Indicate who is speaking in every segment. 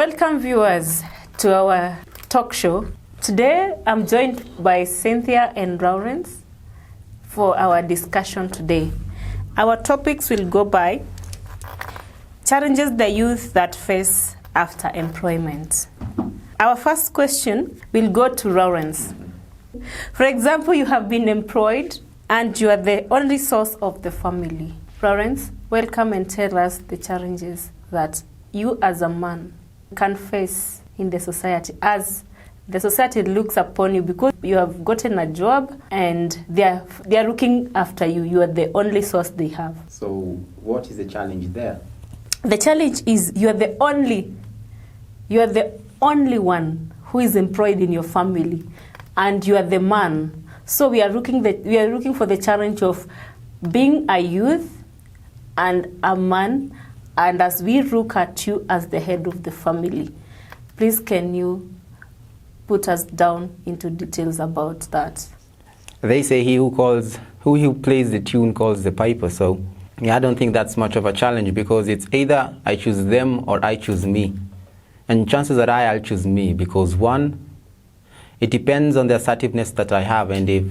Speaker 1: Welcome viewers to our talk show. Today I'm joined by Cynthia and Lawrence for our discussion today. Our topics will go by challenges the youth that face after employment. Our first question will go to Lawrence. For example, you have been employed and you are the only source of the family. Lawrence, welcome and tell us the challenges that you as a man can face in the society as the society looks upon you because you have gotten a job and they are looking after you. You are the only source they have.
Speaker 2: So what is the challenge there?
Speaker 1: The challenge is you are the only one who is employed in your family and you are the man. So we are looking for the challenge of being a youth and a man, and as we look at you as the head of the family, please can you put us down into details about that?
Speaker 2: They say he who plays the tune calls the piper. So I don't think that's much of a challenge because it's either I choose them or I choose me. And chances are I'll choose me because one, it depends on the assertiveness that I have, and if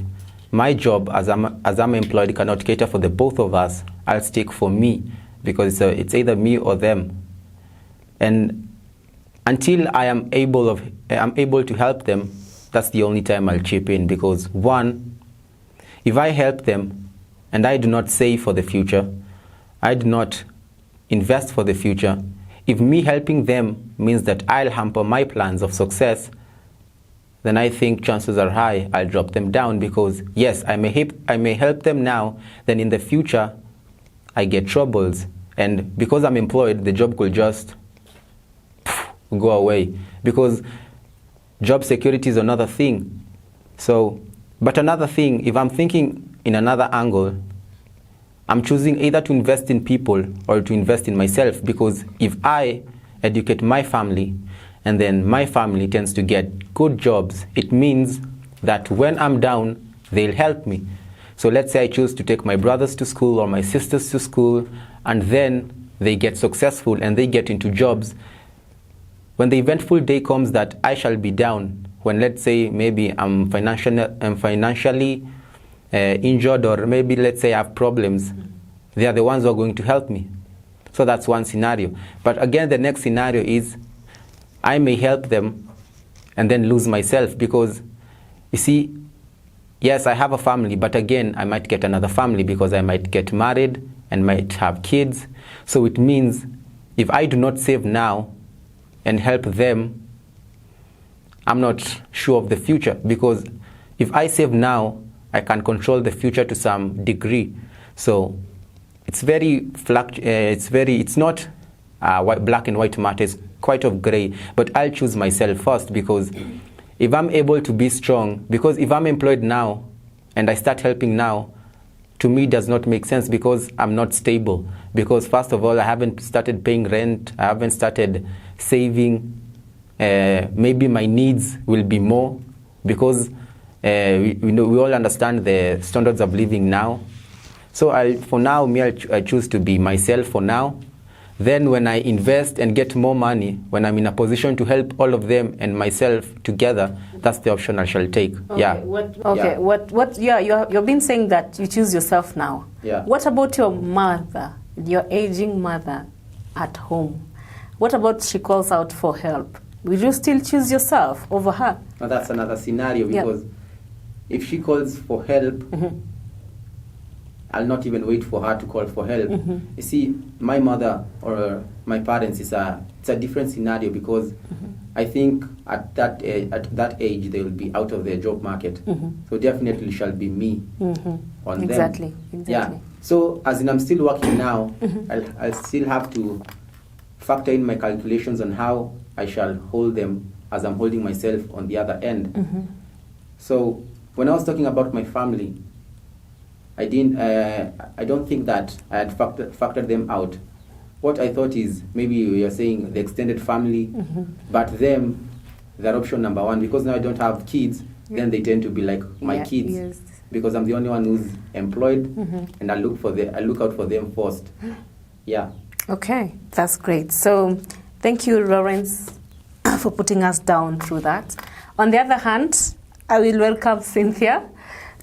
Speaker 2: my job as I'm employed cannot cater for the both of us, I'll stick for me because it's either me or them. And until I'm able to help them, that's the only time I'll chip in because one, if I help them and I do not save for the future, I do not invest for the future, if me helping them means that I'll hamper my plans of success, then I think chances are high I'll drop them down because yes, I may help them now, then in the future I get troubles. And because I'm employed, the job could just go away because job security is another thing. So, but another thing, if I'm thinking in another angle, I'm choosing either to invest in people or to invest in myself because if I educate my family and then my family tends to get good jobs, it means that when I'm down, they'll help me. So let's say I choose to take my brothers to school or my sisters to school and then they get successful and they get into jobs. When the eventful day comes that I shall be down, when let's say maybe I'm financially injured or maybe let's say I have problems, they are the ones who are going to help me. So that's one scenario. But again, the next scenario is I may help them and then lose myself because you see, yes, I have a family, but again, I might get another family because I might get married and might have kids. So it means if I do not save now and help them, I'm not sure of the future because if I save now, I can control the future to some degree. So it's not black and white matter, it's quite of gray, but I'll choose myself first because if I'm able to be strong, because if I'm employed now and I start helping now, to me does not make sense because I'm not stable. Because first of all, I haven't started paying rent, I haven't started saving, maybe my needs will be more because we all understand the standards of living now. So for now, I choose to be myself for now. Then when I invest and get more money, when I'm in a position to help all of them and myself together, that's the option I shall take.
Speaker 1: Okay.
Speaker 2: Yeah.
Speaker 1: You've been saying that you choose yourself now.
Speaker 2: Yeah.
Speaker 1: What about your mother, your aging mother at home? What about she calls out for help? Will you still choose yourself over her?
Speaker 2: Now that's another scenario because if she calls for help, I'll not even wait for her to call for help. You see, my mother or my parents, it's a different scenario because I think at that age they will be out of their job market. So definitely shall be me on
Speaker 1: exactly.
Speaker 2: them. Yeah. So as in I'm still working now, I'll still have to factor in my calculations on how I shall hold them as I'm holding myself on the other end. So when I was talking about my family, I don't think that I had factored them out. What I thought is maybe you're saying the extended family, but them, they're option number one because now I don't have kids. Then they tend to be like my kids because I'm the only one who's employed, and I look out for them first. Yeah.
Speaker 1: Okay, that's great. So thank you, Lawrence, for putting us down through that. On the other hand, I will welcome Cynthia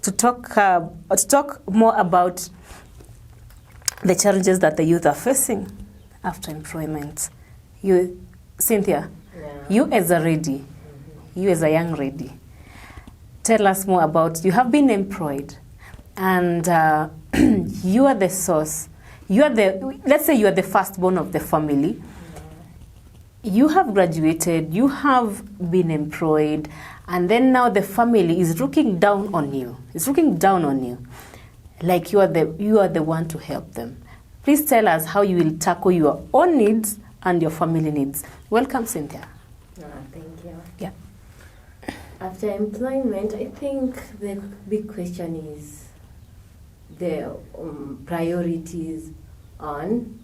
Speaker 1: to talk more about the challenges that the youth are facing after employment. Cynthia, you as a lady, you as a young lady, tell us more about, you have been employed and you are the source. Let's say you are the firstborn of the family. You have graduated, you have been employed, and then now the family is looking down on you. It's looking down on you, like you are the one to help them. Please tell us how you will tackle your own needs and your family needs. Welcome, Cynthia.
Speaker 3: Thank you.
Speaker 1: Yeah.
Speaker 3: After employment, I think the big question is the priorities on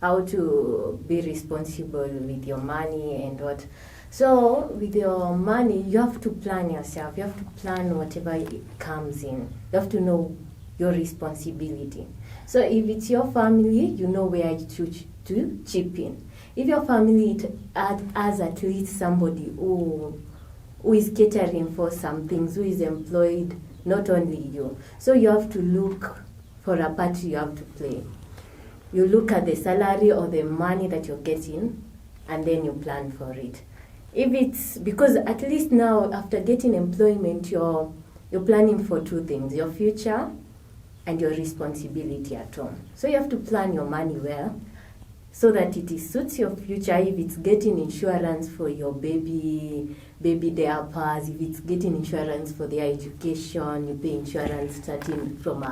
Speaker 3: how to be responsible with your money and what. So with your money, you have to plan yourself. You have to plan whatever it comes in. You have to know your responsibility. So if it's your family, you know where to chip in. If your family has at least somebody who is catering for some things, who is employed, not only you. So you have to look for a part you have to play. You look at the salary or the money that you're getting, and then you plan for it. If it's because at least now after getting employment, you're planning for two things: your future and your responsibility at home. So you have to plan your money well, so that it suits your future. If it's getting insurance for your baby diapers, if it's getting insurance for their education, you pay insurance starting from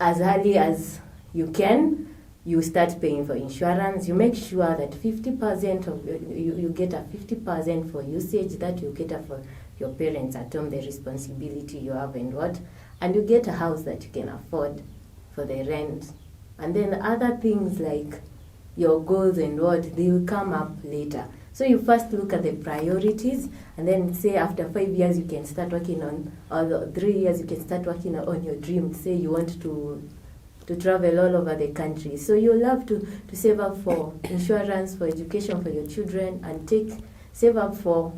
Speaker 3: as early as you can. You start paying for insurance. You make sure that 50% of you get a 50% for usage that you cater for your parents at home, the responsibility you have and you get a house that you can afford for the rent. And then other things like your goals and they will come up later. So you first look at the priorities, and then say after 5 years you can start working on, or 3 years you can start working on your dream. Say you want to travel all over the country. So you'll have to save up for insurance, for education for your children, and save up for,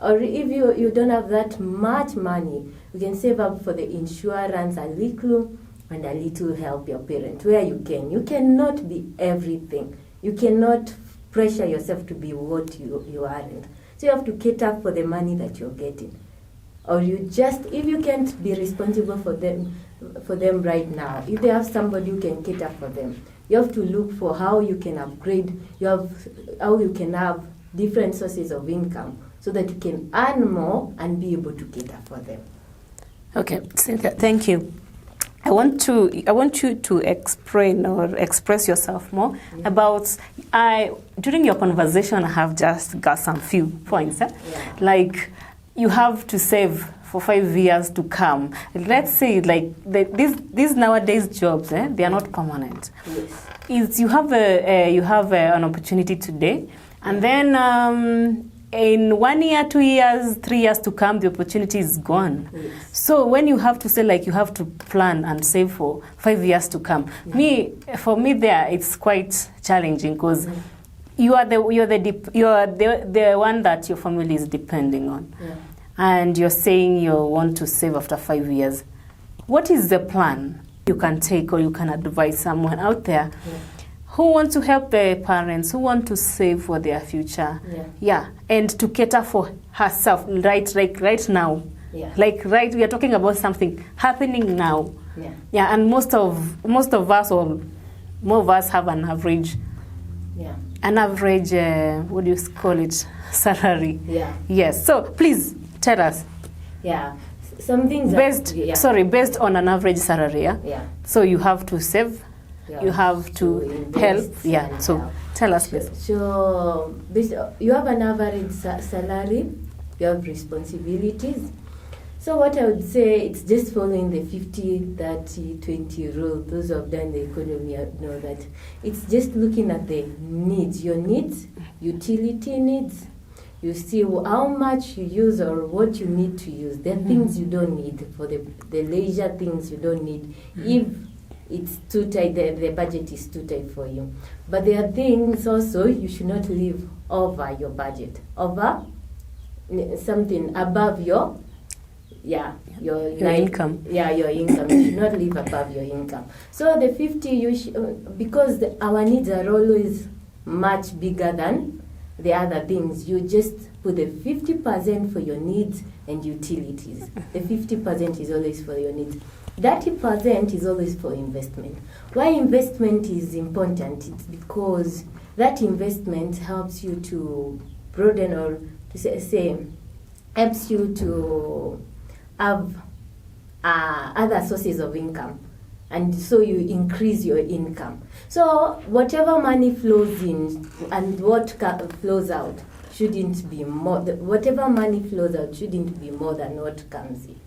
Speaker 3: or if you don't have that much money, you can save up for the insurance a little, and a little help your parents where you can. You cannot be everything. You cannot pressure yourself to be what you aren't. So you have to cater for the money that you're getting. Or if you can't be responsible for them right now, if they have somebody who can cater for them, you have to look for how you can upgrade, how you can have different sources of income so that you can earn more and be able to cater for them.
Speaker 1: Okay, Cynthia, thank you. I want you to explain or express yourself more about. During your conversation, I have just got some few points. Like you have to save for 5 years to come. Let's say like these nowadays jobs, they are not permanent.
Speaker 3: Yes.
Speaker 1: You have an opportunity today, and then in 1 year, 2 years, 3 years to come, the opportunity is gone.
Speaker 3: Yes.
Speaker 1: So when you have to say like you have to plan and save for 5 years to come, for me there it's quite challenging because you are the one that your family is depending on, and you're saying you want to save after 5 years. What is the plan you can take, or you can advise someone out there who want to help their parents, who want to save for their future, and to cater for herself right now. We are talking about something happening now. And most of us, or more of us, have an average. What do you call it? Salary. Yes. So please tell us.
Speaker 3: Some things
Speaker 1: based on an average salary. So you have to save. You have to help. So tell us, please.
Speaker 3: So you have an average salary, you have responsibilities. So what I would say, it's just following the 50-30-20 rule. Those who have done the economy know that. It's just looking at the needs, your needs, utility needs. You see how much you use or what you need to use. There are things you don't need, for the leisure things you don't need. it's too tight, the budget is too tight for you. But there are things also you should not live over your budget, over something above your your
Speaker 1: income.
Speaker 3: Yeah, your income. You should not live above your income. So the 50, because our needs are always much bigger than the other things, you just put the 50% for your needs and utilities. The 50% is always for your needs. 30% is always for investment. Why investment is important? It's because that investment helps you to broaden, or to say helps you to have other sources of income, and so you increase your income. So whatever money flows in and what flows out shouldn't be more. Whatever money flows out shouldn't be more than what comes in,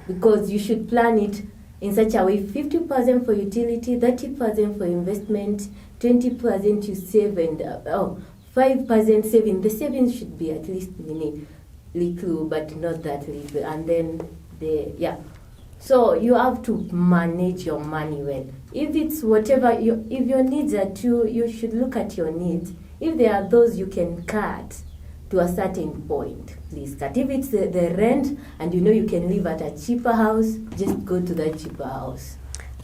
Speaker 3: because you should plan it in such a way: 50% for utility, 30% for investment, 20% you save, and 5% saving. The savings should be at least little, but not that little. And then so you have to manage your money well. If it's whatever if your needs are too, you should look at your needs. If there are those you can cut to a certain point, please cut. If it's the rent and you can live at a cheaper house, just go to that cheaper house.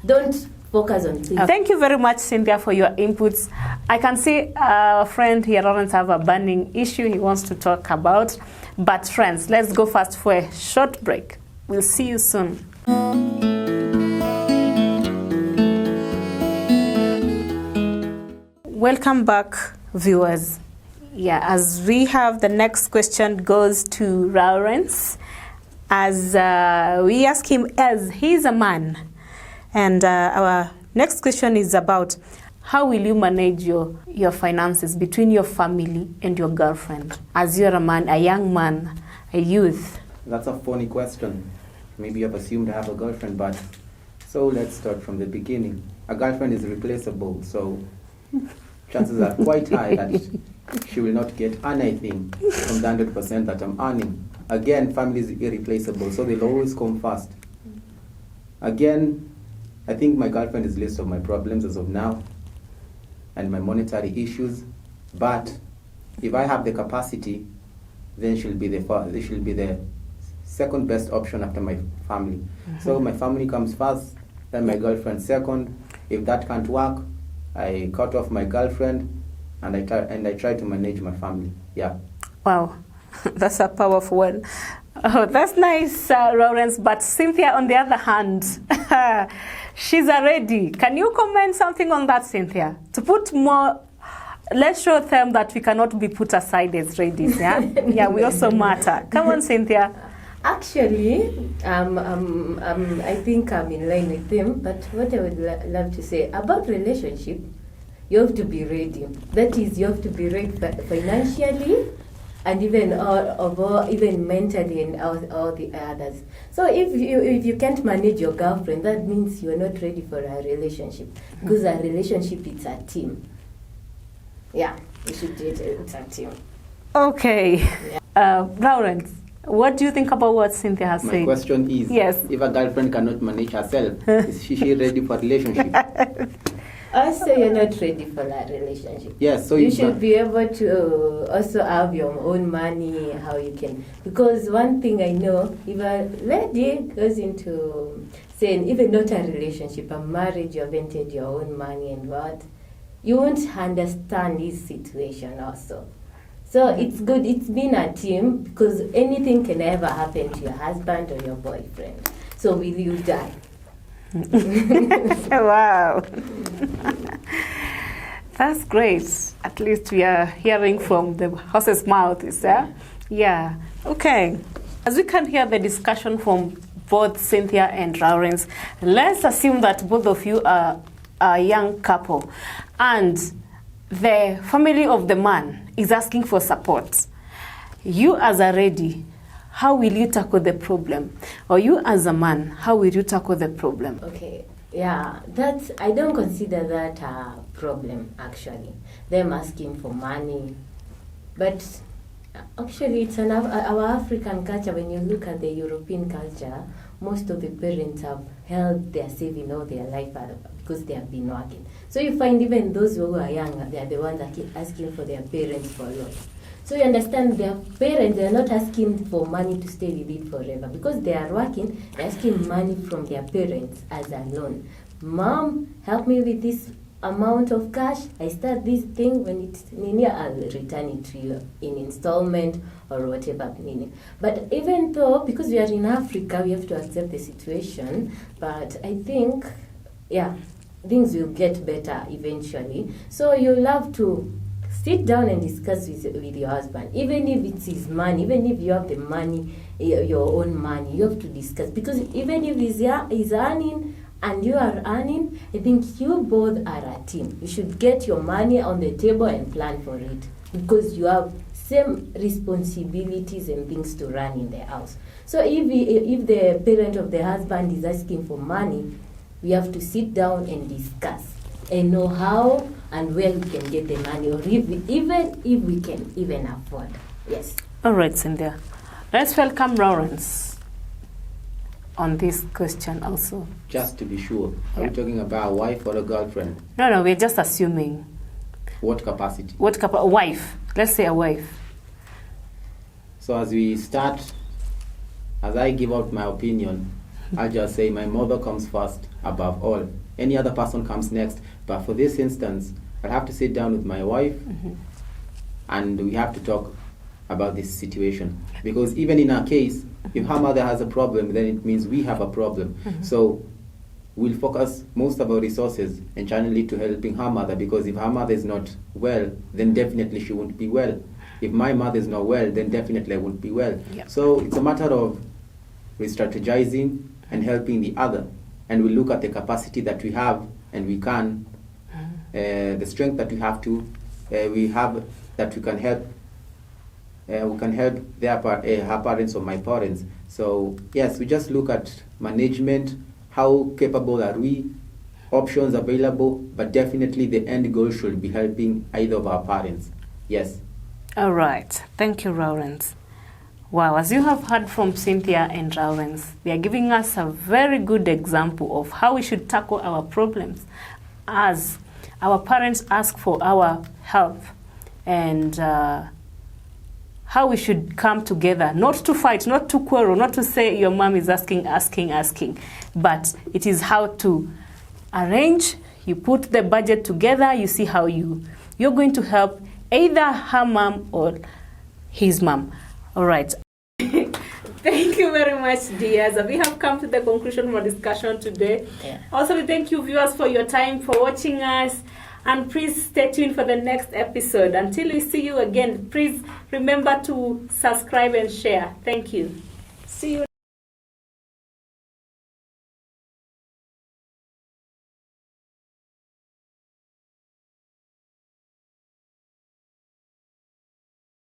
Speaker 3: Don't focus on things.
Speaker 1: Thank you very much, Cynthia, for your inputs. I can see our friend here, Lawrence, have a burning issue he wants to talk about. But friends, let's go first for a short break. We'll see you soon. Welcome back, viewers. As we have, the next question goes to Lawrence, as we ask him, as he's a man. And our next question is about how will you manage your finances between your family and your girlfriend, as you're a man, a young man, a youth?
Speaker 2: That's a funny question. Maybe you've assumed I have a girlfriend, but so let's start from the beginning. A girlfriend is replaceable, so chances are quite high that she will not get anything from the 100% that I'm earning. Again, family is irreplaceable, so they'll always come first. Again, I think my girlfriend is list of my problems as of now and my monetary issues, but if I have the capacity, then she'll be the second best option after my family. Mm-hmm. So my family comes first, then my girlfriend second. If that can't work, I cut off my girlfriend and I try to manage my family. Yeah.
Speaker 1: Wow, that's a powerful one. Oh, that's nice, Lawrence. But Cynthia, on the other hand, she's a ready. Can you comment something on that, Cynthia? To put more, let's show them that we cannot be put aside as readies. Yeah, we also matter. Come on, Cynthia.
Speaker 3: Actually, I think I'm in line with them. But what I would love to say about relationship, you have to be ready. That is, you have to be ready financially, and even mentally, and all the others. So if you can't manage your girlfriend, that means you're not ready for a relationship, because a relationship, it's a team. Yeah, you should do it. It's a team.
Speaker 1: Okay, yeah. Lawrence, what do you think about what Cynthia has said?
Speaker 2: My question is,
Speaker 1: yes,
Speaker 2: if a girlfriend cannot manage herself, is she ready for a relationship?
Speaker 3: Also, you're not ready for a relationship.
Speaker 2: Yes, so
Speaker 3: you should be able to also have your own money, how you can. Because one thing I know, if a lady goes into, saying, even not a relationship, a marriage, you have entered your own money and what, you won't understand his situation also. So it's good, it's been a team, because anything can ever happen to your husband or your boyfriend. So will you die?
Speaker 1: Wow. That's great. At least we are hearing from the horse's mouth, is there? Yeah. Okay. As we can hear the discussion from both Cynthia and Lawrence, let's assume that both of you are a young couple and the family of the man is asking for support. You as a lady, how will you tackle the problem? Or you as a man, how will you tackle the problem?
Speaker 3: Okay, yeah, I don't consider that a problem, actually. Them asking for money. But actually, it's our African culture. When you look at the European culture, most of the parents have held their saving all their life because they have been working. So you find even those who are young, they are the ones that keep asking for their parents for loans. So you understand their parents, they are not asking for money to stay with it forever. Because they are working, they're asking money from their parents as a loan. Mom, help me with this amount of cash. I start this thing, when it's nini, I'll return it to you in installment or whatever meaning. But even though, because we are in Africa, we have to accept the situation. But I think, things will get better eventually. So you'll have to sit down and discuss with your husband, even if it's his money, even if you have the money, your own money, you have to discuss. Because even if he's earning and you are earning, I think you both are a team. You should get your money on the table and plan for it, because you have same responsibilities and things to run in the house. So if the parent of the husband is asking for money, we have to sit down and discuss and know how and where we can get the money, or even if we can even afford. Yes.
Speaker 1: All right, Cynthia. Let's welcome Lawrence on this question also.
Speaker 2: Just to be sure, are we talking about a wife or a girlfriend?
Speaker 1: No, we're just assuming.
Speaker 2: What capacity?
Speaker 1: A wife. Let's say a wife.
Speaker 2: So as we start, as I give out my opinion, I'll just say my mother comes first above all. Any other person comes next. But for this instance, I'll have to sit down with my wife and we have to talk about this situation. Because even in our case, if her mother has a problem, then it means we have a problem. So we'll focus most of our resources and channel it to helping her mother, because if her mother is not well, then definitely she won't be well. If my mother is not well, then definitely I won't be well.
Speaker 1: Yep.
Speaker 2: So it's a matter of re-strategizing and helping the other. And we look at the capacity that we have, and we can, the strength that we have that we can help. We can help her parents or my parents. So yes, we just look at management, how capable are we, options available, but definitely the end goal should be helping either of our parents. Yes.
Speaker 1: All right. Thank you, Lawrence. Wow, as you have heard from Cynthia and Lawrence, they are giving us a very good example of how we should tackle our problems as our parents ask for our help, and how we should come together, not to fight, not to quarrel, not to say your mom is asking, but it is how to arrange. You put the budget together, you see how you're going to help either her mom or his mom. All right. Thank you very much, dears. We have come to the conclusion of our discussion today.
Speaker 3: Yeah.
Speaker 1: Also, we thank you, viewers, for your time, for watching us. And please stay tuned for the next episode. Until we see you again, please remember to subscribe and share. Thank you. See you.